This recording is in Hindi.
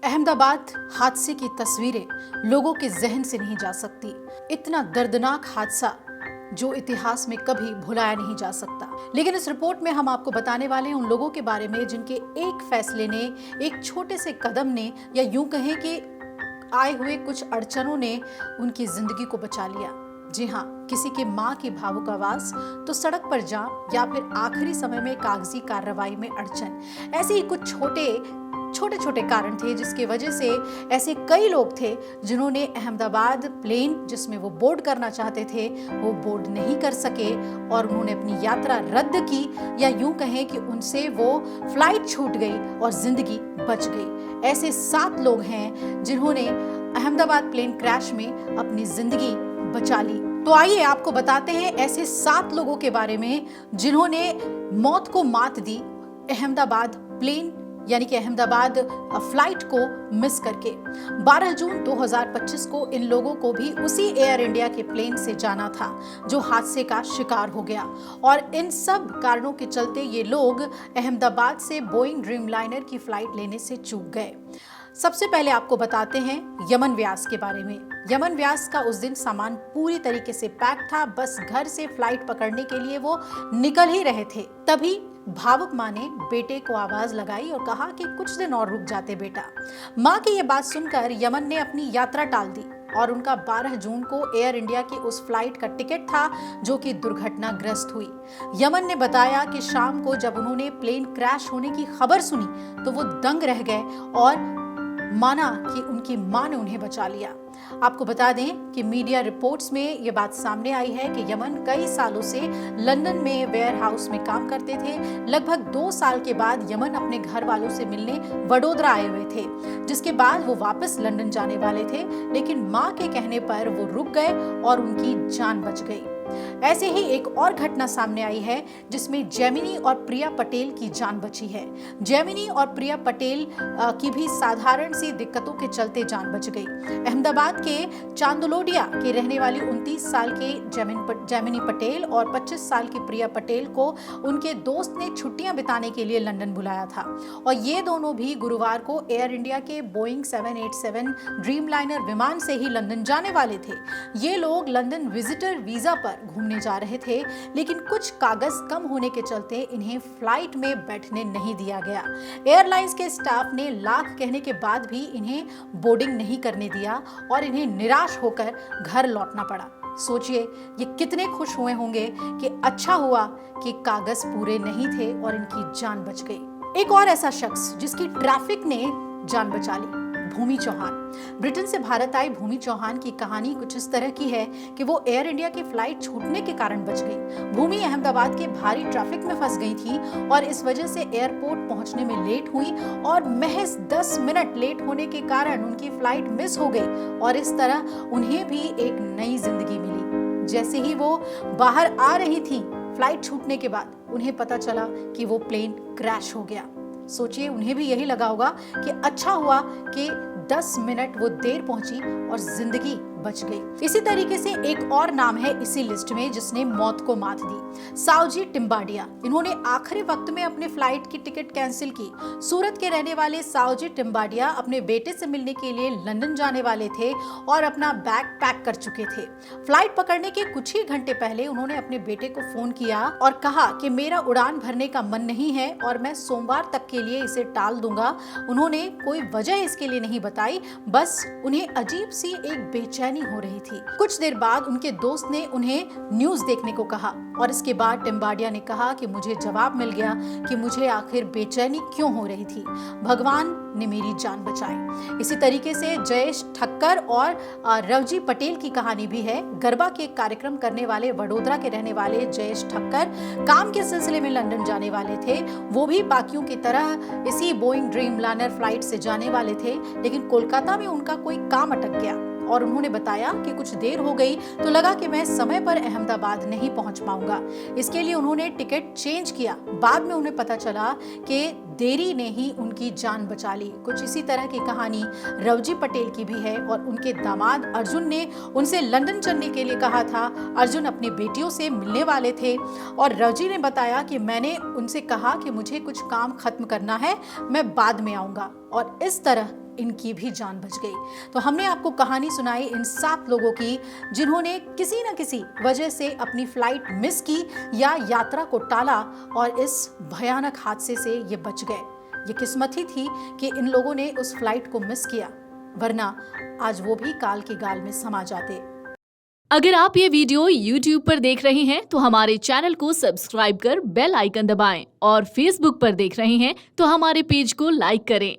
अहमदाबाद हादसे की तस्वीरें लोगों के जहन से नहीं जा सकती। इतना दर्दनाक हादसा जो इतिहास में कभी भुलाया नहीं जा सकता। लेकिन इस रिपोर्ट में हम आपको बताने वाले हैं उन लोगों के बारे में जिनके एक फैसले ने, एक छोटे से कदम ने, या यूं कहें कि आए हुए कुछ अड़चनों ने उनकी जिंदगी को बचा लिया। जी हाँ, किसी के माँ की भावुक आवाज तो सड़क पर जाम, या फिर आखिरी समय में कागजी कार्रवाई में अड़चन। ऐसे ही कुछ छोटे छोटे कारण थे जिसकी वजह से ऐसे कई लोग थे जिन्होंने अहमदाबाद प्लेन जिसमें वो बोर्ड करना चाहते थे वो बोर्ड नहीं कर सके और उन्होंने अपनी यात्रा रद्द की, या यूं कहें कि उनसे वो फ्लाइट छूट गई और जिंदगी बच गई। ऐसे 7 लोग हैं जिन्होंने अहमदाबाद प्लेन क्रैश में अपनी जिंदगी बचा ली। तो आइए आपको बताते हैं ऐसे 7 लोगों के बारे में जिन्होंने मौत को मात दी अहमदाबाद प्लेन यानी कि अहमदाबाद फ्लाइट को मिस करके। 12 जून 2025 को इन लोगों को भी उसी एयर इंडिया के प्लेन से जाना था जो हादसे का शिकार हो गया, और इन सब कारणों के चलते ये लोग अहमदाबाद से बोइंग ड्रीमलाइनर की फ्लाइट लेने से चूक गए। सबसे पहले आपको बताते हैं यमन व्यास के बारे में। यमन व्यास का उस दिन सामान पूरी तरीके से पैक था, बस घर से फ्लाइट पकड़ने के लिए वो निकल ही रहे थे। तभी भावुक माँ ने बेटे को आवाज लगाई और कहा कि कुछ दिन और रुक जाते बेटा। माँ की ये बात सुनकर यमन ने अपनी यात्रा टाल दी और उनका 12 जून को एयर इंडिया की उस फ्लाइट का टिकट था जो कि दुर्घटनाग्रस्त हुई। यमन ने बताया कि शाम को जब उन्होंने प्लेन क्रैश होने की खबर सुनी तो वो दंग रह गए और माना कि उनकी मां ने उन्हें बचा लिया। आपको बता दें कि मीडिया रिपोर्ट्स में यह बात सामने आई है कि यमन कई सालों से लंदन में वेयर हाउस में काम करते थे। लगभग 2 साल के बाद यमन अपने घर वालों से मिलने वडोदरा आए हुए थे, जिसके बाद वो वापस लंदन जाने वाले थे, लेकिन मां के कहने पर वो रुक गए और उनकी जान बच गई। ऐसे ही एक और घटना सामने आई है जिसमें जेमिनी और प्रिया पटेल की जान बची है। जेमिनी और प्रिया पटेल की भी साधारण सी दिक्कतों के चलते जान बच गई। अहमदाबाद के चांदलोडिया के रहने वाली 29 साल के जेमिनी पटेल और 25 साल की प्रिया पटेल को उनके दोस्त ने छुट्टियां बिताने के लिए लंदन बुलाया था, और ये दोनों भी गुरुवार को एयर इंडिया के बोइंग 787 ड्रीमलाइनर विमान से ही लंदन जाने वाले थे। ये लोग लंदन विजिटर वीजा पर घूमने जा रहे थे, लेकिन कुछ कागज कम होने के चलते इन्हें फ्लाइट में बैठने नहीं दिया गया। एयरलाइंस के स्टाफ ने लाख कहने के बाद भी इन्हें बोर्डिंग नहीं करने दिया और इन्हें निराश होकर घर लौटना पड़ा। सोचिए ये कितने खुश हुए होंगे कि अच्छा हुआ कि कागज पूरे नहीं थे और इनकी जान बच गई। एक और ऐसा शख्स जिसकी ट्रैफिक ने जान बचा ली, भूमि चौहान। ब्रिटेन से भारत आई भूमि चौहान की कहानी कुछ इस तरह की है कि वो एयर इंडिया की फ्लाइट छूटने के कारण बच गई। भूमि अहमदाबाद के भारी ट्रैफिक में फंस गई थी और इस वजह से एयरपोर्ट पहुंचने में लेट हुई, और महज 10 मिनट लेट होने के कारण उनकी फ्लाइट मिस हो गई और इस तरह उन्हें भी एक नई जिंदगी मिली। जैसे ही वो बाहर आ रही थी फ्लाइट छूटने के बाद, उन्हें पता चला कि वो प्लेन क्रैश हो गया। सोचिए उन्हें भी यही लगा होगा कि अच्छा हुआ कि 10 मिनट वो देर पहुंची और जिंदगी बच गई। इसी तरीके से एक और नाम है इसी लिस्ट में जिसने मौत को मात दी, सावजी टिम्बाडिया। इन्होंने आखिरी वक्त में अपने फ्लाइट की टिकट कैंसिल की। सूरत के रहने वाले सावजी टिम्बाडिया अपने बेटे से मिलने के लिए लंदन जाने वाले थे और अपना बैग पैक कर चुके थे। फ्लाइट पकड़ने के कुछ ही घंटे पहले उन्होंने अपने बेटे को फोन किया और कहा कि मेरा उड़ान भरने का मन नहीं है और मैं सोमवार तक के लिए इसे टाल दूंगा। उन्होंने कोई वजह इसके लिए नहीं बताई, बस उन्हें अजीब सी एक बेचैनी हो रही थी। कुछ देर बाद उनके दोस्त ने उन्हें न्यूज देखने को कहा और इसके बाद टिम्बाडिया ने कहा कि मुझे जवाब मिल गया कि मुझे आखिर बेचैनी क्यों हो रही थी। भगवान ने मेरी जान बचाई। इसी तरीके से जयेश ठक्कर और रवजी पटेल की कहानी भी है। गरबा के कार्यक्रम करने वाले वडोदरा के रहने वाले जयेश ठक्कर काम के सिलसिले में लंदन जाने वाले थे। वो भी बाकियों की तरह इसी बोइंग ड्रीमलाइनर फ्लाइट से जाने वाले थे, लेकिन कोलकाता में उनका कोई काम अटक गया और उन्होंने बताया कि कुछ देर हो गई तो लगा कि मैं समय पर अहमदाबाद नहीं पहुंच पाऊंगा। इसके लिए उन्होंने टिकट चेंज किया। बाद में उन्हें पता चला कि देरी ने ही उनकी जान बचा ली। कुछ इसी तरह की कहानी रवजी पटेल की भी है और उनके दामाद अर्जुन ने उनसे लंदन चलने के लिए कहा था। अर्जुन अपनी बेटियों से मिलने वाले थे और रवजी ने बताया कि मैंने उनसे कहा कि मुझे कुछ काम खत्म करना है, मैं बाद में आऊंगा, और इस तरह इनकी भी जान बच गई। तो हमने आपको कहानी सुनाई इन 7 लोगों की जिन्होंने किसी न किसी वजह से अपनी फ्लाइट मिस की या यात्रा को टाला और इस भयानक हादसे से ये बच गए। ये किस्मत ही थी कि इन लोगों ने उस फ्लाइट को मिस किया, वरना आज वो भी काल के गाल में समा जाते। अगर आप ये वीडियो YouTube पर देख रहे हैं तो हमारे चैनल को सब्सक्राइब कर बेल आइकन दबाएं और Facebook पर देख रहे हैं तो हमारे पेज को लाइक करें।